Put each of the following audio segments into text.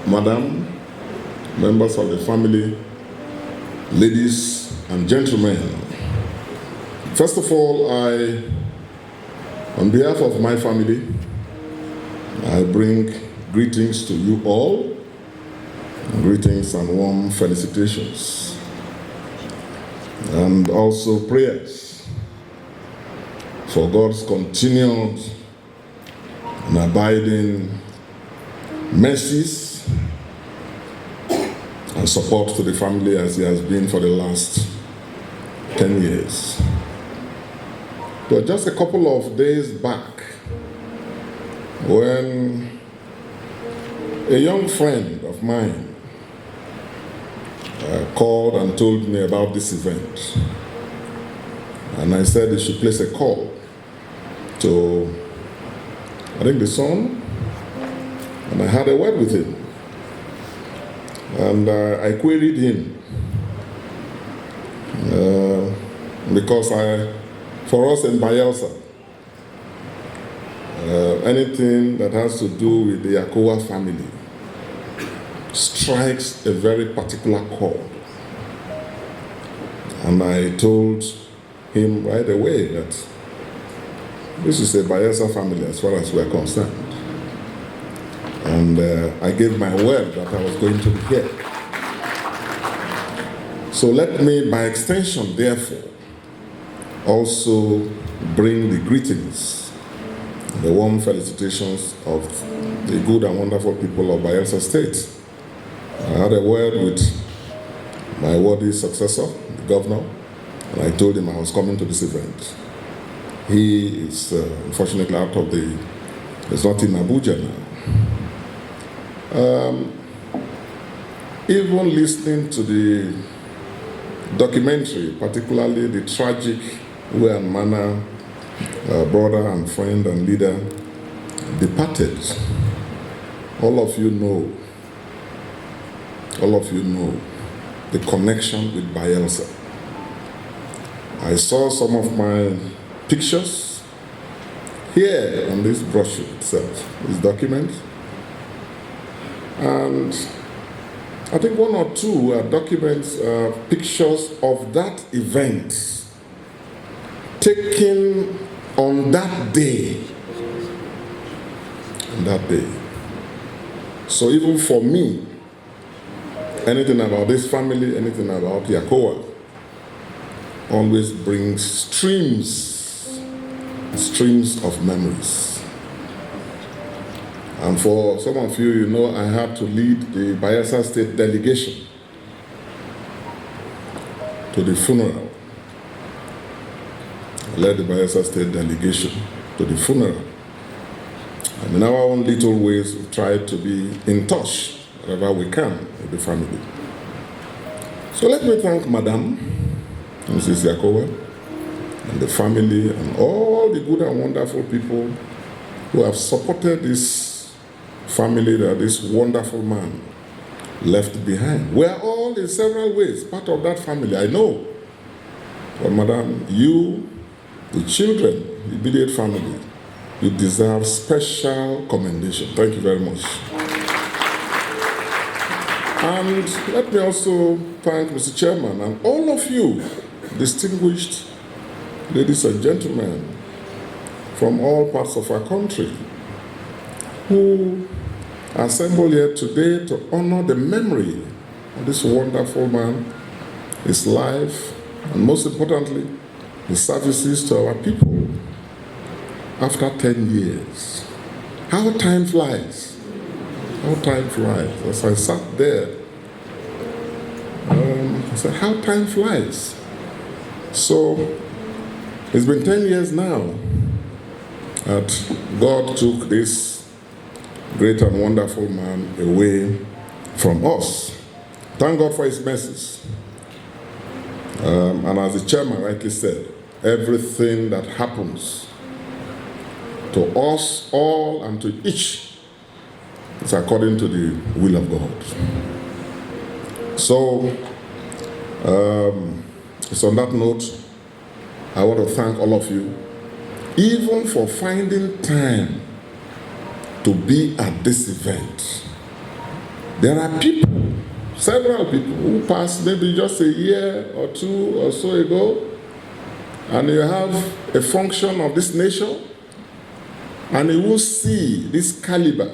Madam, members of the family, ladies and gentlemen. First of all, on behalf of my family, I bring greetings to you all, greetings and warm felicitations, and also prayers for God's continued and abiding mercies and support to the family as he has been for the last 10 years. But just a couple of days back, when a young friend of mine called and told me about this event, and I said he should place a call to, I think, the son, and I had a word with him. And I queried him because for us in Bayelsa, anything that has to do with the Yakowa family strikes a very particular chord. And I told him right away that this is a Bayelsa family as far as we're concerned. And I gave my word that I was going to be here. So let me, by extension, therefore, also bring the greetings, the warm felicitations of the good and wonderful people of Bayelsa State. I had a word with my worthy successor, the governor, and I told him I was coming to this event. He is unfortunately out of he's not in Abuja now. Even listening to the documentary, particularly the tragic way and manner brother and friend and leader departed, all of you know the connection with Bayelsa. I saw some of my pictures here on this brochure itself, this document. And I think one or two documents, pictures of that event taken on that day. So even for me, anything about this family, anything about Yakowa, always brings streams of memories. And for some of you, you know, I had to lead the Bayelsa State delegation to the funeral. I led the Bayelsa State delegation to the funeral. And in our own little ways, we tried to be in touch wherever we can with the family. So let me thank Madam, Mrs. Yakowa, and the family, and all the good and wonderful people who have supported this family that this wonderful man left behind. We are all in several ways part of that family, I know. But Madam, you, the children, the immediate family, you deserve special commendation. Thank you very much. And let me also thank Mr. Chairman and all of you, distinguished ladies and gentlemen from all parts of our country, who assembled here today to honor the memory of this wonderful man, his life, and most importantly, his services to our people after 10 years. How time flies. How time flies. As I sat there, I said, how time flies. So, it's been 10 years now that God took this great and wonderful man away from us. Thank God for his mercies. And as the chairman rightly said, everything that happens to us all and to each is according to the will of God. So, on that note, I want to thank all of you, even for finding time to be at this event. There are people, several people, who passed maybe just a year or two or so ago, and you have a function of this nation, and you will see this caliber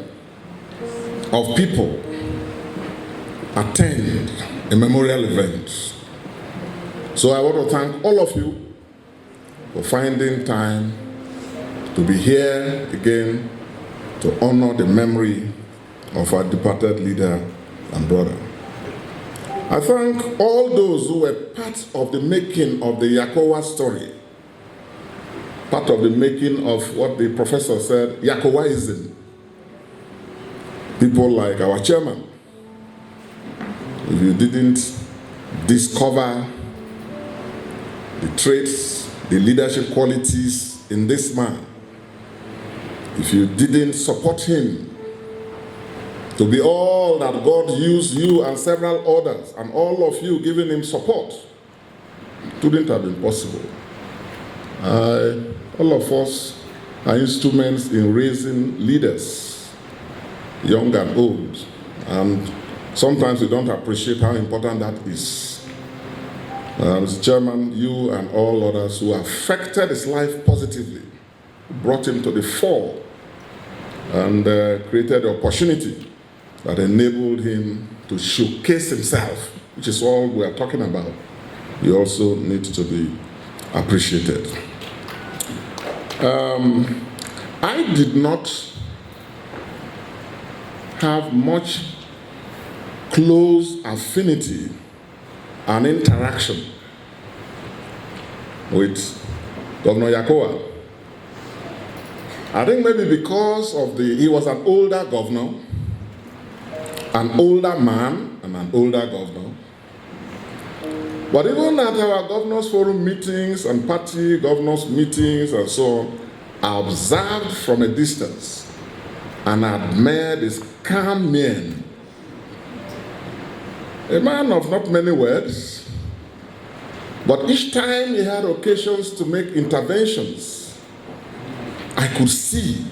of people attend a memorial event. So I want to thank all of you for finding time to be here again to honor the memory of our departed leader and brother. I thank all those who were part of the making of the Yakowa story, part of the making of what the professor said, Yakowaism. People like our chairman. If you didn't discover the traits, the leadership qualities in this man, if you didn't support him to be all that God used you and several others, and all of you giving him support, it wouldn't have been possible. All of us are instruments in raising leaders, young and old, and sometimes we don't appreciate how important that is. Mr. Chairman, you and all others who affected his life positively, brought him to the fore, and created the opportunity that enabled him to showcase himself, which is all we are talking about. He also needs to be appreciated. I did not have much close affinity and interaction with Governor Yakowa. I think maybe because of he was an older governor, an older man and an older governor. But even at our governors' forum meetings and party governors' meetings and so on, I observed from a distance and admired this calm man. A man of not many words, but each time he had occasions to make interventions, I could see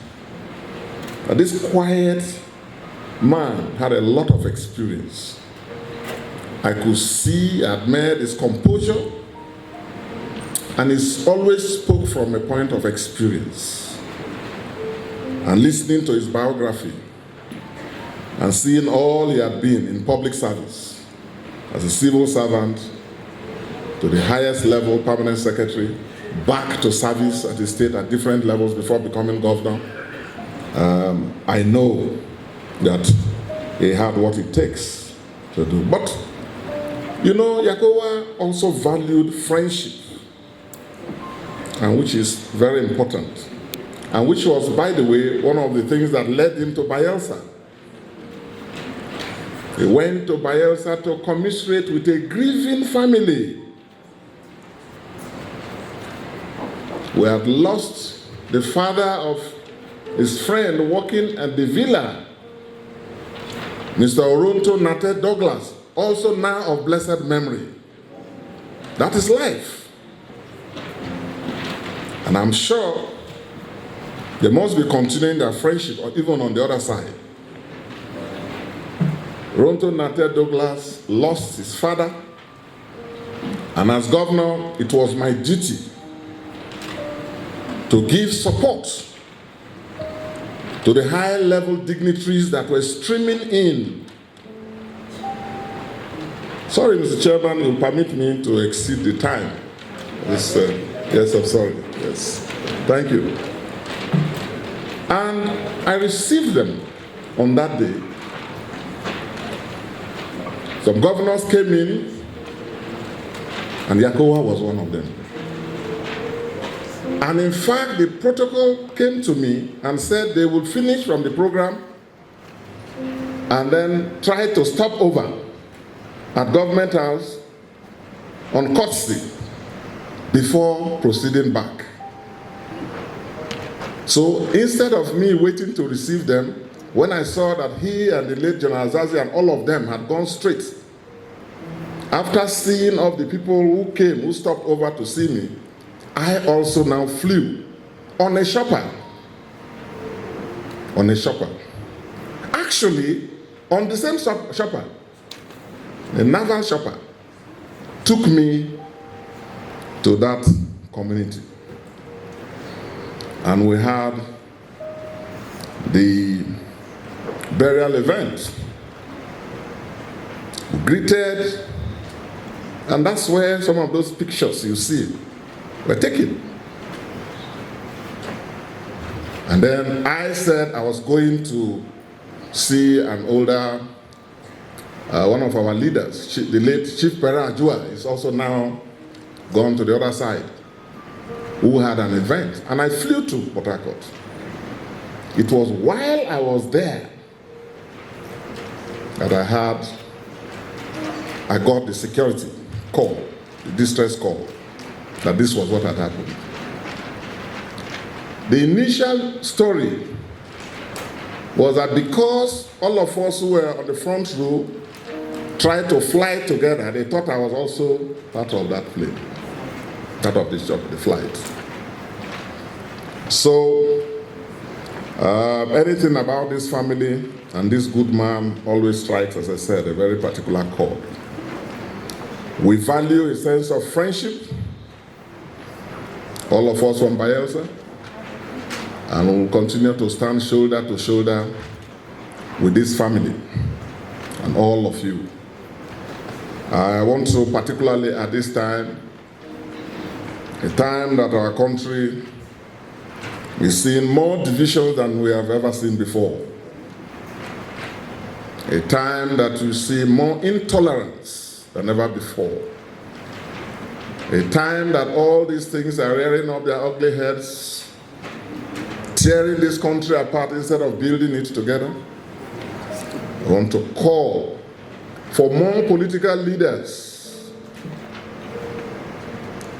that this quiet man had a lot of experience. I could see, admired his composure, and he always spoke from a point of experience. And listening to his biography and seeing all he had been in public service, as a civil servant, to the highest level, permanent secretary, back to service at the state at different levels before becoming governor, I know that he had what it takes to do. But, you know, Yakowa also valued friendship, and which is very important, and which was, by the way, one of the things that led him to Bayelsa. He went to Bayelsa to commiserate with a grieving family who had lost the father of his friend working at the villa, Mr. Oronto Nate Douglas, also now of blessed memory. That is life. And I'm sure they must be continuing their friendship, or even on the other side. Oronto Nate Douglas lost his father, and as governor, it was my duty to give support to the high-level dignitaries that were streaming in. Sorry, Mr. Chairman, you'll permit me to exceed the time. Yes, I'm sorry. Yes, thank you. And I received them on that day. Some governors came in, and Yakowa was one of them. And in fact, the protocol came to me and said they would finish from the program and then try to stop over at Government House on courtesy before proceeding back. So instead of me waiting to receive them, when I saw that he and the late General Azazi and all of them had gone straight, after seeing of the people who came, who stopped over to see me, I also now flew on a shopper. On a shopper. Actually, on the same shopper, a naval shopper, took me to that community. And we had the burial event. We greeted, and that's where some of those pictures you see were taken. And then I said I was going to see an older, one of our leaders, the late Chief Patrick Yakowa is also now gone to the other side, who had an event, and I flew to Port Harcourt. It was while I was there that I got the security call, the distress call, that this was what had happened. The initial story was that because all of us who were on the front row tried to fly together, they thought I was also part of that plane, part of the flight. So, anything about this family and this good man always strikes, as I said, a very particular chord. We value a sense of friendship, all of us from Bayelsa, and we will continue to stand shoulder to shoulder with this family and all of you. I want to particularly at this time, a time that our country is seeing more divisions than we have ever seen before. A time that we see more intolerance than ever before. A time that all these things are rearing up their ugly heads, tearing this country apart instead of building it together. I want to call for more political leaders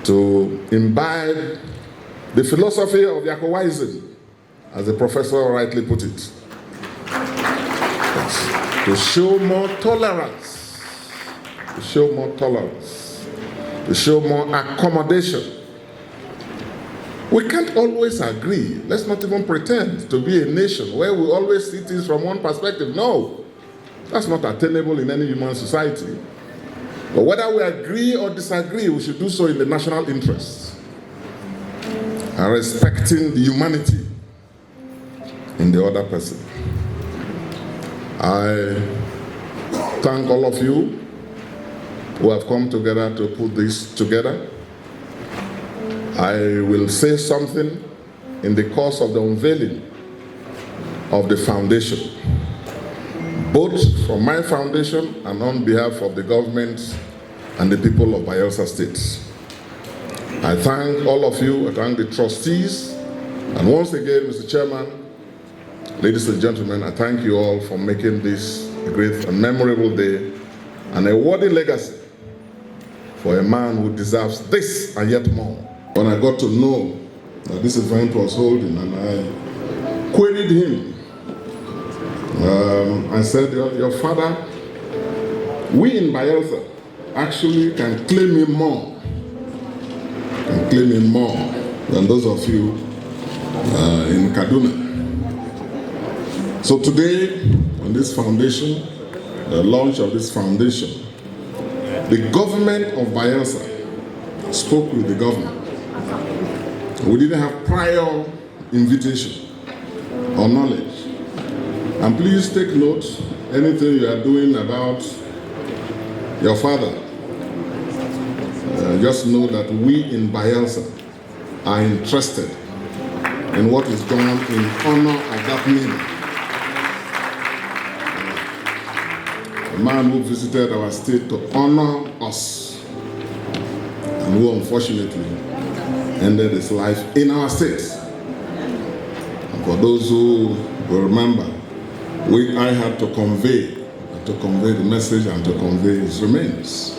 to imbibe the philosophy of Yakowaism, as the professor rightly put it. Yes. To show more tolerance, to show more tolerance, to show more accommodation. We can't always agree. Let's not even pretend to be a nation where we always see things from one perspective. No, that's not attainable in any human society. But whether we agree or disagree, we should do so in the national interest, and respecting the humanity in the other person. I thank all of you who have come together to put this together. I will say something in the course of the unveiling of the foundation, both from my foundation and on behalf of the government and the people of Bayelsa State. I thank all of you, I thank the trustees, and once again, Mr. Chairman, ladies and gentlemen, I thank you all for making this a great and memorable day and a worthy legacy for a man who deserves this and yet more. When I got to know that this event was holding and I queried him, I said, your father, we in Bayelsa actually can claim him more. Claiming more than those of you in Kaduna. So today, on this foundation, the launch of this foundation, the government of Bayelsa spoke with the governor. We didn't have prior invitation or knowledge. And please take note, anything you are doing about your father, just know that we in Bayelsa are interested in what is done in honor of that name. A man who visited our state to honor us and who unfortunately ended his life in our state. And for those who will remember, I had to convey the message and to convey his remains.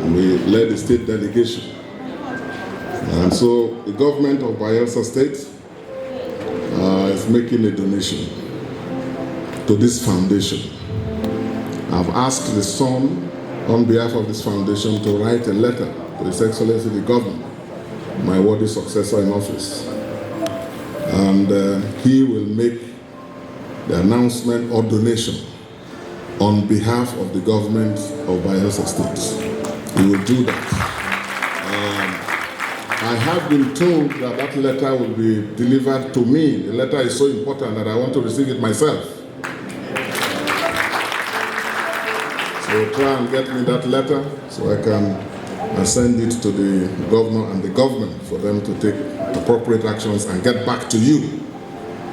We led the state delegation. And so the government of Bayelsa State is making a donation to this foundation. I've asked the son, on behalf of this foundation, to write a letter to His Excellency the Governor, my worthy successor in office. And he will make the announcement or donation on behalf of the government of Bayelsa State. We will do that. I have been told that that letter will be delivered to me. The letter is so important that I want to receive it myself. So try and get me that letter so I can send it to the governor and the government for them to take appropriate actions and get back to you.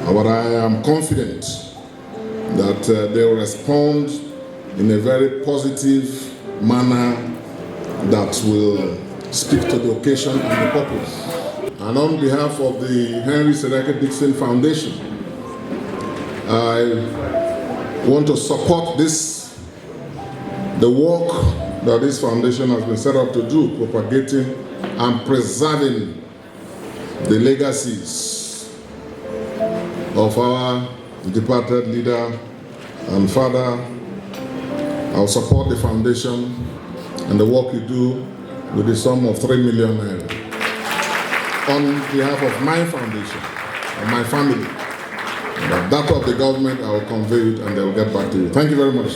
But I am confident that they will respond in a very positive manner that will speak to the occasion and the purpose. And on behalf of the HSDickson Foundation, I want to support the work that this foundation has been set up to do, propagating and preserving the legacies of our departed leader and father. I'll support the foundation and the work you do with the sum of 3 million naira on behalf of my foundation and my family. That of the government, I will convey it and they will get back to you. Thank you very much.